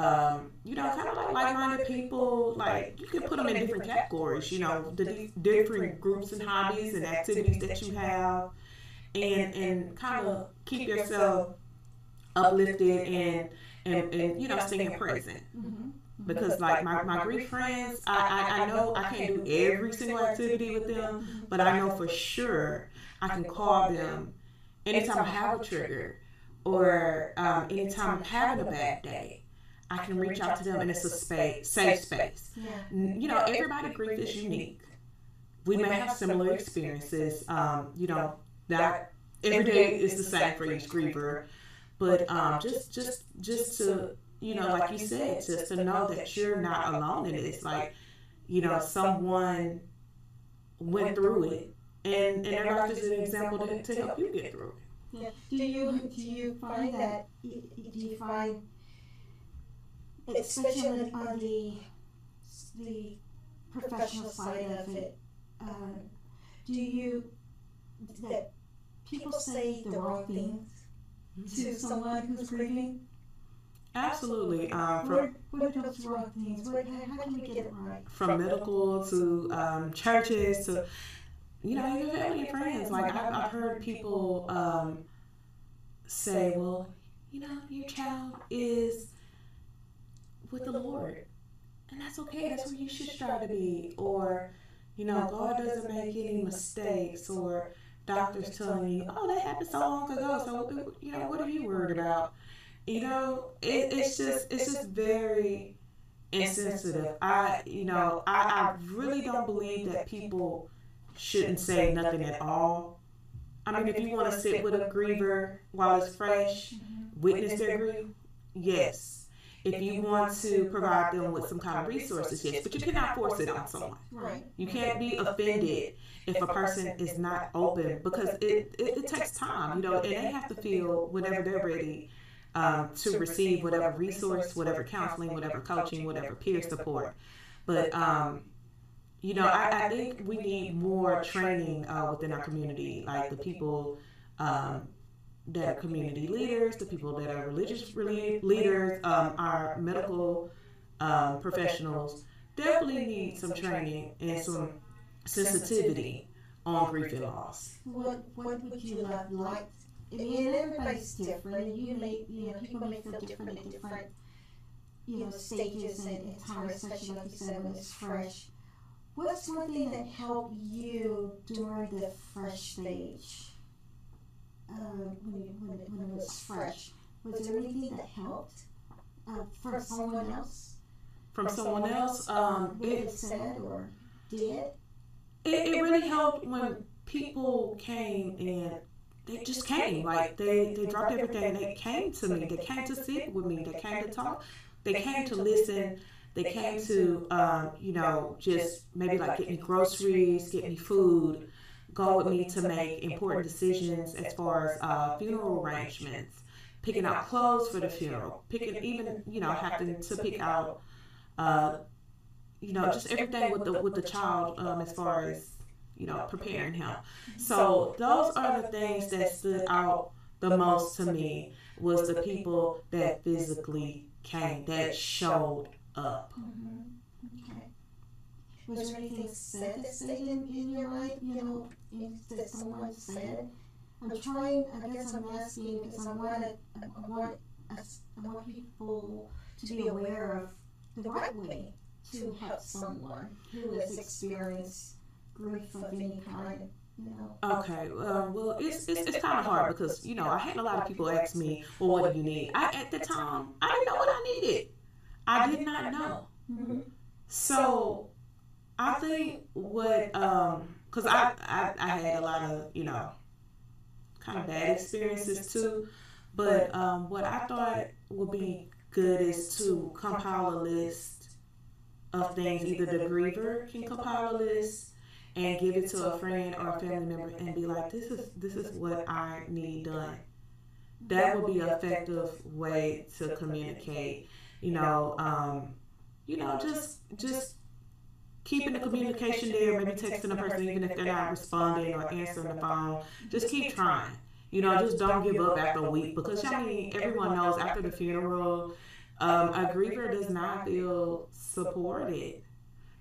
you know, kind of like-minded people. Like, you can put them in different categories, you know, the different groups and hobbies and activities that you have, and kind of keep yourself uplifted and you know, staying present. Because like my grief friends, I know I can't do every single activity with them, but I know for sure I can call them anytime I have a trigger, or anytime I'm having a bad day. I can reach out to them, and it's a safe space. You know, everybody's grief is unique. We may have similar experiences. You know, not every day is the same for each griever, but just to, you know, like you said, just to know that you're not alone in it. It's like, you know, someone went through it, and their life is an example to help you get through it. Yeah. Do you find that? Do you find, especially on the professional side of it, do you that people say the wrong things to someone who's grieving? Absolutely. What are those wrong things? How can we get it right? From medical to churches to, you know, your family and friends. Like, I've heard people say, well, you know, your child is with the Lord, and that's okay. That's where you should strive to be. Or, you know, God doesn't make any mistakes. Or doctors telling you, oh, that happened so long ago. So, you know, what are you worried about? You know, it's just very insensitive. I really don't believe that people shouldn't say nothing at all. I mean, if you want to sit with a griever while it's fresh, witness their grief, yes. If you want to provide them with some kind of resources, yes. But you cannot force it on someone. Right. You can't be offended if a person is not open, because it takes time, you know, and they have to feel whenever they're ready to receive whatever resource, whatever counseling, whatever coaching, whatever peer support. But, you know, I think we need more training within our community, like the people that are community leaders, the people that are religious leaders, our medical professionals definitely need some training and some sensitivity on grief and loss. What would you like? I mean, everybody's different, and people may feel different at different, stages and times, especially like you said, when it's fresh. What's one thing that helped you during the fresh stage? When it was fresh, was there anything that helped from someone else? From someone else, it said or did. It really helped when people came and they just came. Like they dropped everything and they came to me. They came to sit with me. They came to talk. They came to listen. They came to, just maybe like get me groceries, get me food, go with me to make important decisions as far as funeral arrangements, picking out clothes for the funeral, having to pick out, just everything with the child as far as, preparing him. So those are the things that stood out the most to me, was the people that physically came, that showed up. Okay. Was there anything said that stayed in your life, that someone said? I'm asking because I want people to be aware of the right way to help someone who has experienced grief of any kind. Okay, well, it's kind of hard because, I had a lot of people ask me, well, what do you need? At the time, I didn't know what I needed. I did not know. Mm-hmm. So I think what, because I had a lot of, kind of bad experiences too, but what I thought would be good is to compile a list of things. Either the griever can compile a list and give it to a friend or a family member and be like, this is what I need done. That would be an effective way to communicate. Just keeping the communication there, maybe texting the person even if they're not responding or answering the phone. Just keep trying. Just don't give up after a week, because everyone knows after the funeral, A griever does not feel supported.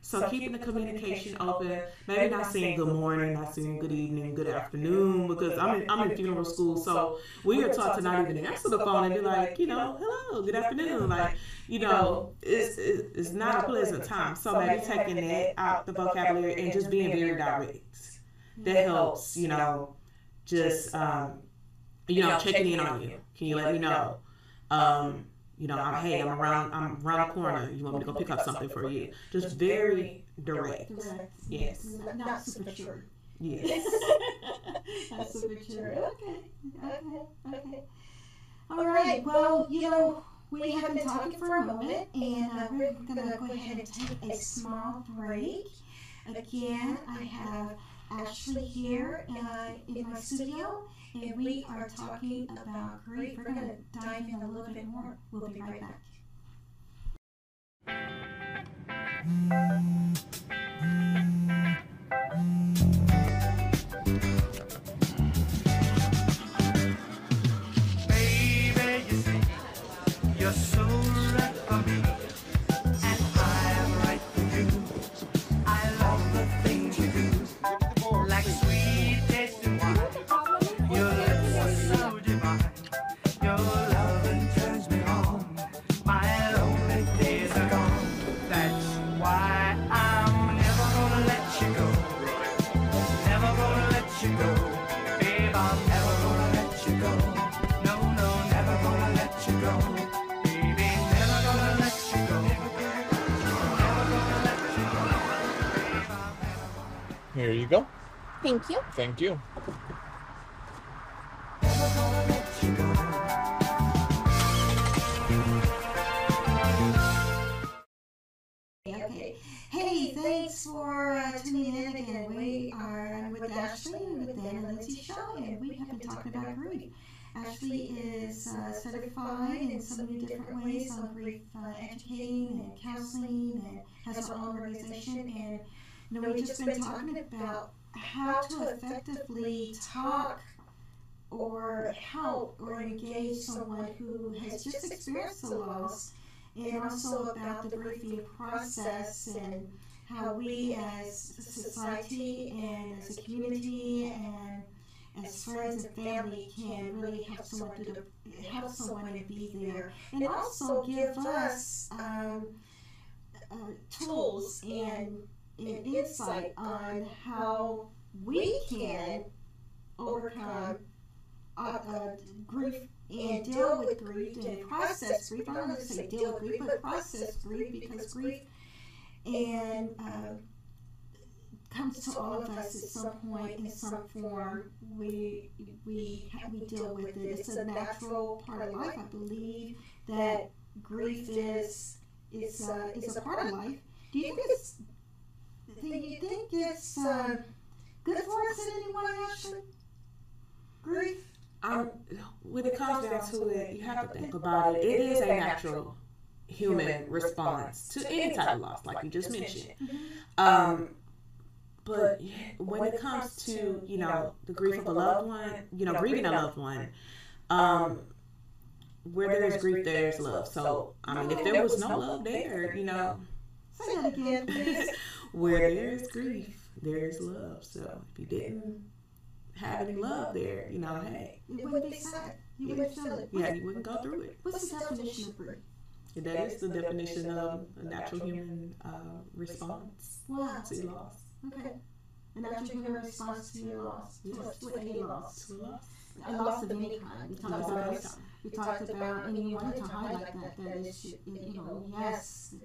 So keeping the communication open, maybe not saying good morning, not saying good evening, good afternoon, because I'm in funeral school, so we are taught to not even answer the phone and be like, hello, good afternoon, like, it's not a pleasant time. So maybe taking that out the vocabulary and just being very direct. That helps, just checking in on you. Can you let me know? I'm around the corner. You want me to go pick up something for you? Just very direct. Yes. Not super short. Yes. Not super short. Okay. All right. Well, we have been talking for a moment, and we're going to go ahead and take a small break. Again, I have Ashley here in my studio, and we are talking about grief. We're going to dive in a little bit more. We'll be right back. Baby, you see, you're so right for me, and I'm right for you. I love the things you do, like sweet tasting wine. Your lips are so divine. Your loving turns me on. My lonely days are gone. That's why I'm never gonna let you go. Never gonna let you go. Babe, I'm never gonna let you go. No, never gonna let you go. Baby, never gonna let you go. Never gonna let you go. Babe, I'm never gonna. Here you go. Thank you. Thank you. Okay. Hey, thanks for tuning in again. We are with Ashley with the Linzie Show, and we have been talking about grief. Ashley is certified in so many different ways on grief educating and counseling, and has her own organization. And we've just been talking about how to effectively talk or help or engage someone who has just experienced the loss, and also about the grieving process and how we as a society and as a community and as friends and family can really help someone and be there, and also give us tools and insight on how we can overcome grief and deal with grief and process grief. I don't want to say deal with grief, but process grief, because grief and comes to all of us at some point in some form. We deal with it. It's a natural part of life. I believe that grief is a part of life. Do you think it's good for us in any way, Ashley? Grief? When it comes down to it, you have to think about it. It is a natural human response to any type of loss, like you just mentioned. But when it comes to, the grief of a loved one, grieving a loved one, where there's grief, there's love. So, if there was no love there, say that again, please. Where there's grief, there's love. So if you didn't have any love there, hey, you wouldn't be sad. You wouldn't feel it. Yeah, you wouldn't go through it. What's the definition of grief? That is the definition of a natural human response to loss. Okay. A natural human response to your loss. Yes. To any loss. To a loss. A loss of any kind. We talked about, and you wanted to highlight that is, yes,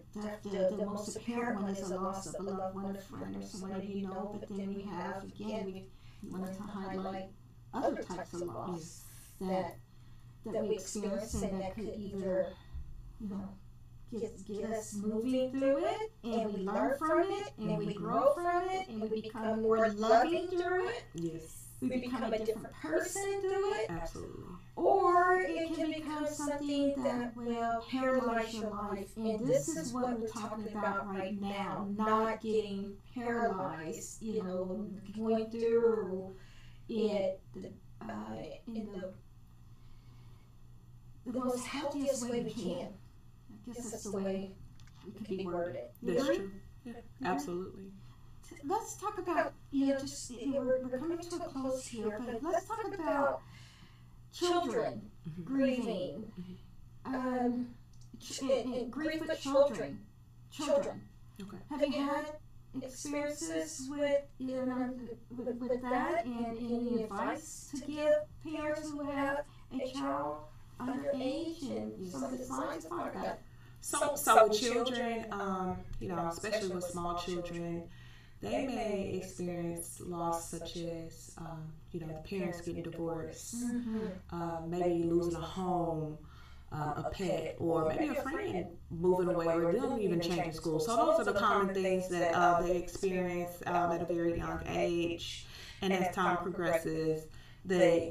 the most apparent one is a loss of a loved one, a friend, or someone that you know, but then we have, again, we wanted to highlight other types of loss that we experience, and that could either, get us moving through it, and we learn from it, and we grow from it, and we become more loving through it. Yes. We become a different person through it. Absolutely. Or it can become something that will paralyze your life. And this is what we're talking about right now. Not getting paralyzed, going through it in the most healthiest way we can. guess that's the way it could be worded. That's true. Yeah, absolutely. Let's talk about, just we're coming to a close here, but let's talk about children grieving, and grief with children. Okay. Have you had experiences with that, and any advice to give parents who have a child underage and some of the signs about that? So with children, especially with small children, they may experience loss such as, the parents getting divorced, maybe losing a home, a pet, or maybe a friend moving away, or them even changing school. So those are the common things that they experience at a very young age. And as time progresses, they,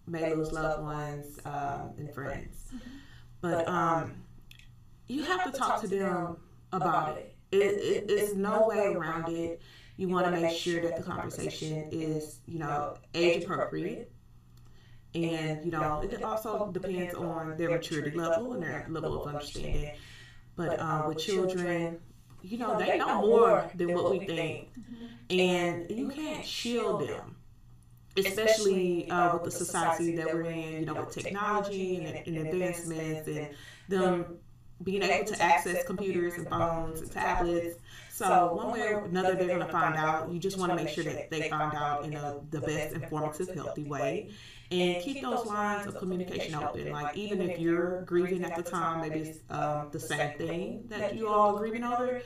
may lose loved ones and friends. But you have to talk to them about it. It's no way around it. You want to make sure that the conversation is, age appropriate. And, it also depends on their maturity level and their level of understanding. But with children, they know more than what we think. And you can't shield them, especially with the society that we're in, with technology and advancements and them being able to access computers and phones and tablets. So one way or another, they're going to find out. You just want to make sure that they find out in the best informative, healthy way. And keep those lines of communication open. Like, even if you're grieving at the time, maybe it's the same thing that you all are grieving over,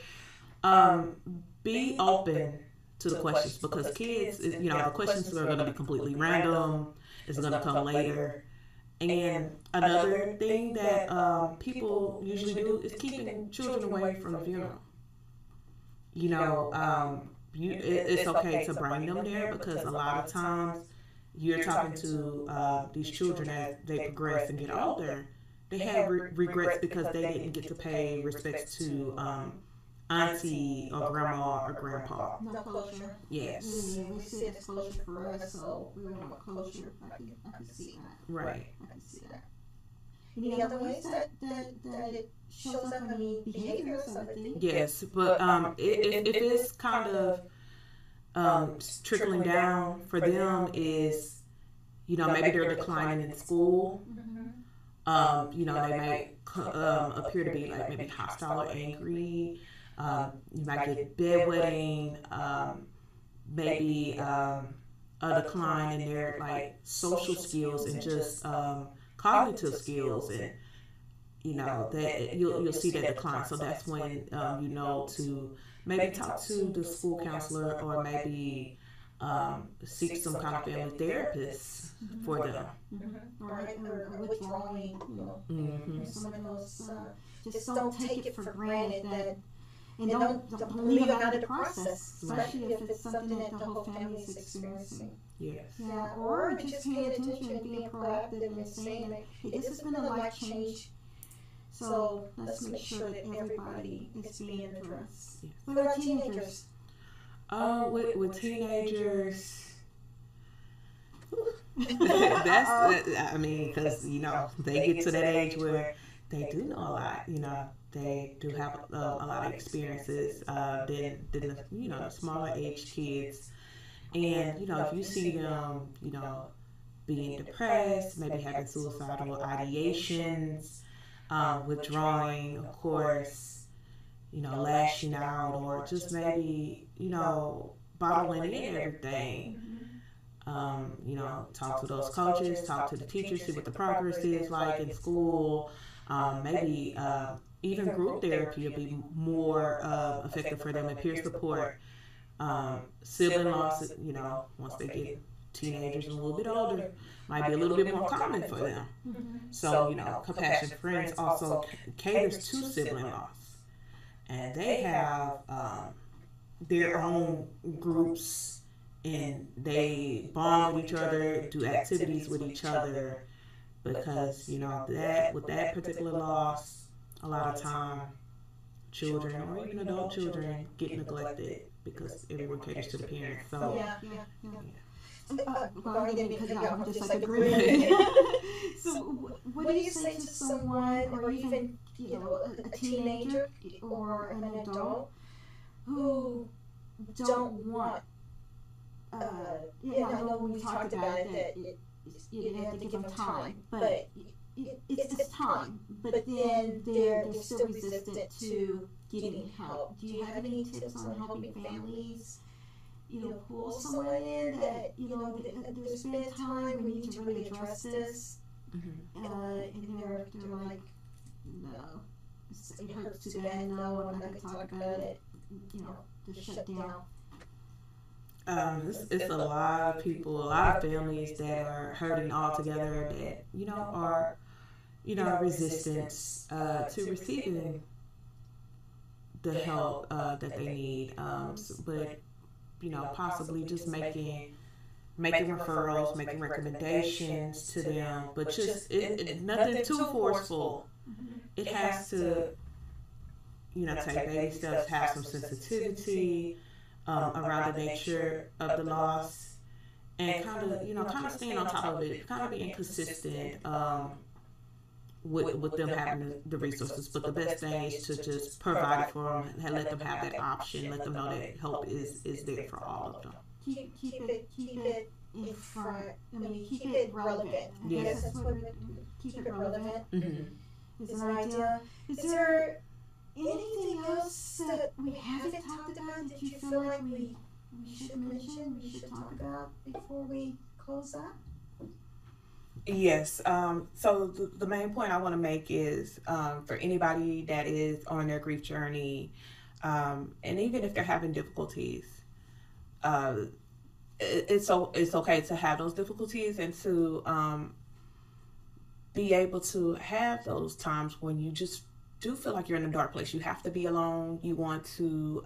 be open to the questions, because kids, the questions are going to be completely random. It's going to come later. And another thing that people usually do is keeping children away from the funeral. It's okay to bring them there, because a lot of times you're talking to these children as they progress and get older. They have regrets because they didn't get to pay respects to auntie or grandma or grandpa. No closure. Yes. We see it's closure for us, so we want closure. I can see that. Right. I can see that. Any other ways that it shows up? I mean, behaviors of it. Yes, but if it's kind of trickling down for them is, maybe they're declining in school. They may appear to be like maybe hostile or angry. You might get bedwetting, maybe a decline in their like social skills and just cognitive skills, and that you'll see that decline. So that's when to maybe talk to the school counselor, or maybe seek some kind of family therapist for them. Or withdrawing, some of those. Just don't take it for granted that, and don't leave them out of the process, especially if it's something that the whole family is experiencing. Yes. Yeah, or just paying attention and being proactive and saying that, hey, this has been a life change. So let's make sure that everybody is being addressed. Yes. What about teenagers? With teenagers, that's because they get to that age where they do know a lot. They do have a lot of experiences than the smaller age kids. And if you see them, being depressed, maybe having suicidal ideations, withdrawing, of course, lashing out, or just maybe, bottling in everything. Talk to those coaches, talk to the teachers, see what the progress is like in school. Maybe even group therapy will be more effective for them, and peer support. Sibling loss, once they get teenagers and a little bit older, might be a little bit more common for them. So, Compassion Friends also caters to sibling loss. And they have their own groups, and they bond with each other, do activities with each other, because, with that particular loss, a lot of time, children or even adult children get neglected because everyone caters to the parents. So, Well, I didn't mean to cut you off. I'm just like agreeing. So, what do you say to someone, or even a teenager or an adult who don't want? I know we talked about it that you have to give them time, but it's time. But then they're still resistant to getting help. Do you have any tips on helping families? Pull someone in that, there's been a time we need to really address this. And they're like, no, it hurts too bad, no, I'm not going to talk about it, just shut down. It's a lot of people, a lot of families that are hurting altogether that, are, resistant to receiving the help that they need. But possibly just making referrals, making recommendations to them, but just nothing too forceful. It has to, take baby steps, have some sensitivity around the nature of the loss, and kind of staying on top of it, kind of being consistent with them having the resources. But the best thing is to just provide it for them and let them have that option, let them know that help is there for all of them. Keep it in front. Keep it relevant. Yes. That's what keep it relevant. Mm-hmm. Is an idea. Is there anything else that we haven't talked about that you feel like we should mention, we should talk about before we close up? Yes. So the main point I want to make is for anybody that is on their grief journey, and even if they're having difficulties, it's okay to have those difficulties and to be able to have those times when you just do feel like you're in a dark place. You have to be alone. You want to,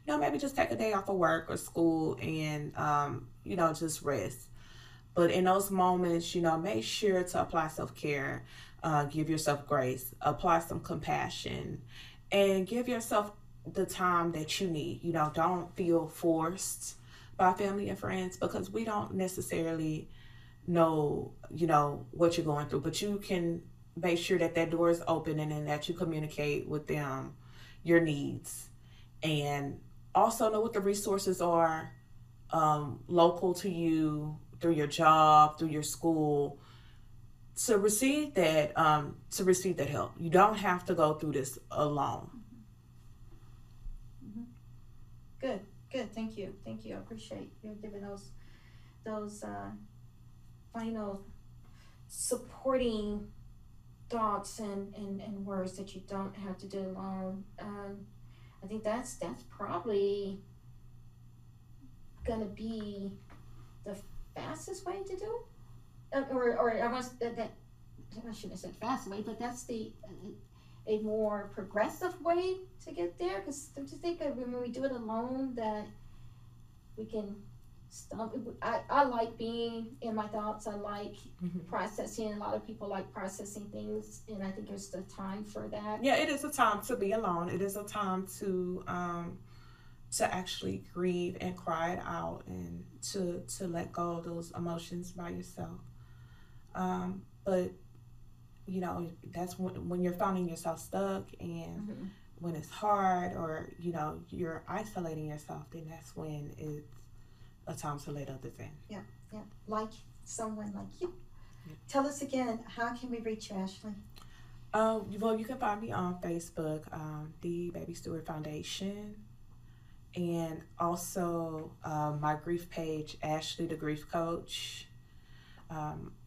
maybe just take a day off of work or school and, just rest. But in those moments, make sure to apply self-care, give yourself grace, apply some compassion, and give yourself the time that you need. Don't feel forced by family and friends, because we don't necessarily know, what you're going through, but you can make sure that door is open and then that you communicate with them your needs, and also know what the resources are local to you, through your job, through your school, to receive that help. You don't have to go through this alone. Good. Thank you. I appreciate you giving those final supporting thoughts and words that you don't have to do alone. I think that's probably gonna be the fastest way to do it. Or I shouldn't have said fast way, but that's a more progressive way to get there. Because don't you think that when we do it alone, that we can stop? I like being in my thoughts. I like processing. A lot of people like processing things, and I think there's the time for that. Yeah, it is a time to be alone. It is a time to actually grieve and cry it out, and to let go of those emotions by yourself. But that's when you're finding yourself stuck, and when it's hard, or you're isolating yourself, then that's when it's a time to let others in. Yeah. Like someone like you. Yeah. Tell us again, how can we reach you, Ashley? Well, you can find me on Facebook, the Baby Stewart Foundation, and also my grief page, Ashley the Grief Coach.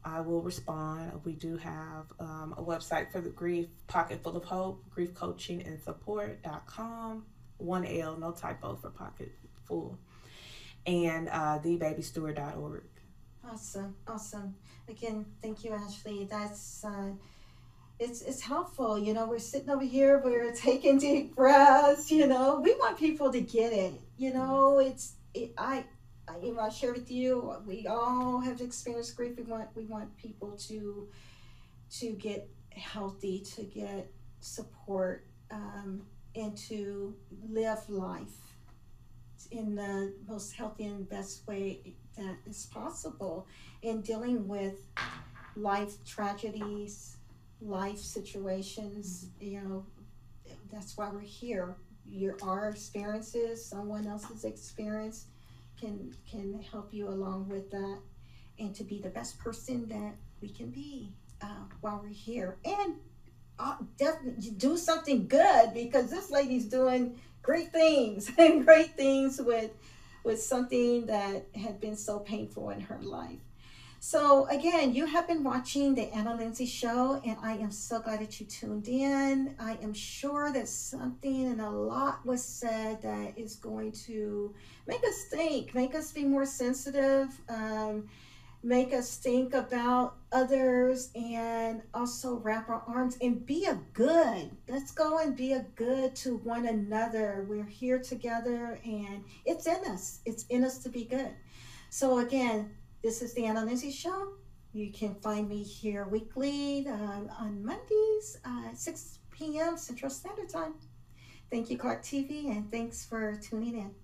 I will respond. We do have a website for the grief, Pocket Full of Hope, griefcoachingandsupport.com. 1L, no typo for Pocket Full. And thebabystewart.org. Awesome. Again, thank you, Ashley. That's it's helpful. We're sitting over here, we're taking deep breaths. We want people to get it. I share with you, we all have experienced grief. We want people to get healthy, to get support, and to live life in the most healthy and best way that is possible in dealing with life tragedies, life situations. You know, that's why we're here. Our experiences, someone else's experience can help you along with that, and to be the best person that we can be while we're here. And definitely do something good, because this lady's doing great things and great things with something that had been so painful in her life. So again, you have been watching the Anna Linzie Show, and I am so glad that you tuned in. I am sure that something and a lot was said that is going to make us think, make us be more sensitive, make us think about others, and also wrap our arms and be a good. Let's go and be a good to one another. We're here together, and it's in us. It's in us to be good. So again, this is the Anna Linzie Show. You can find me here weekly on Mondays at 6 p.m. Central Standard Time. Thank you, Clark TV, and thanks for tuning in.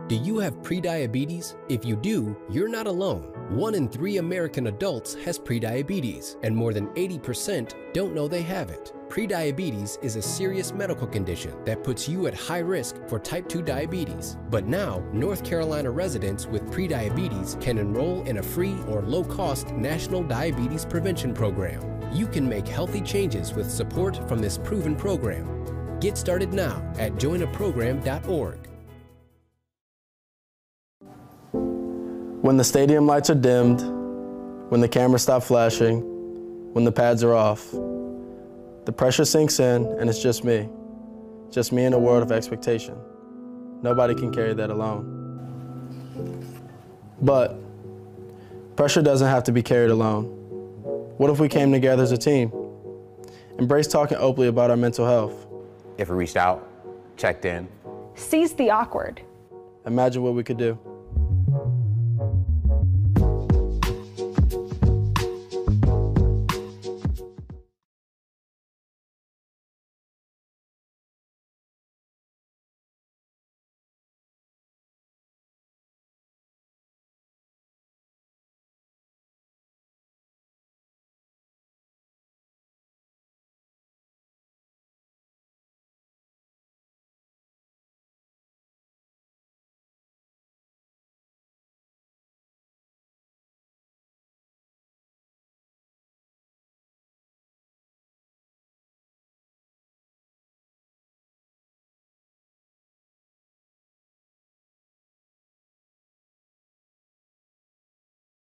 Do you have prediabetes? If you do, you're not alone. 1 in 3 American adults has prediabetes, and more than 80% don't know they have it. Prediabetes is a serious medical condition that puts you at high risk for type 2 diabetes. But now, North Carolina residents with prediabetes can enroll in a free or low-cost national diabetes prevention program. You can make healthy changes with support from this proven program. Get started now at joinaprogram.org. When the stadium lights are dimmed, when the cameras stop flashing, when the pads are off, the pressure sinks in and it's just me in a world of expectation. Nobody can carry that alone. But pressure doesn't have to be carried alone. What if we came together as a team? Embrace talking openly about our mental health. If we reached out, checked in. Seize the awkward. Imagine what we could do.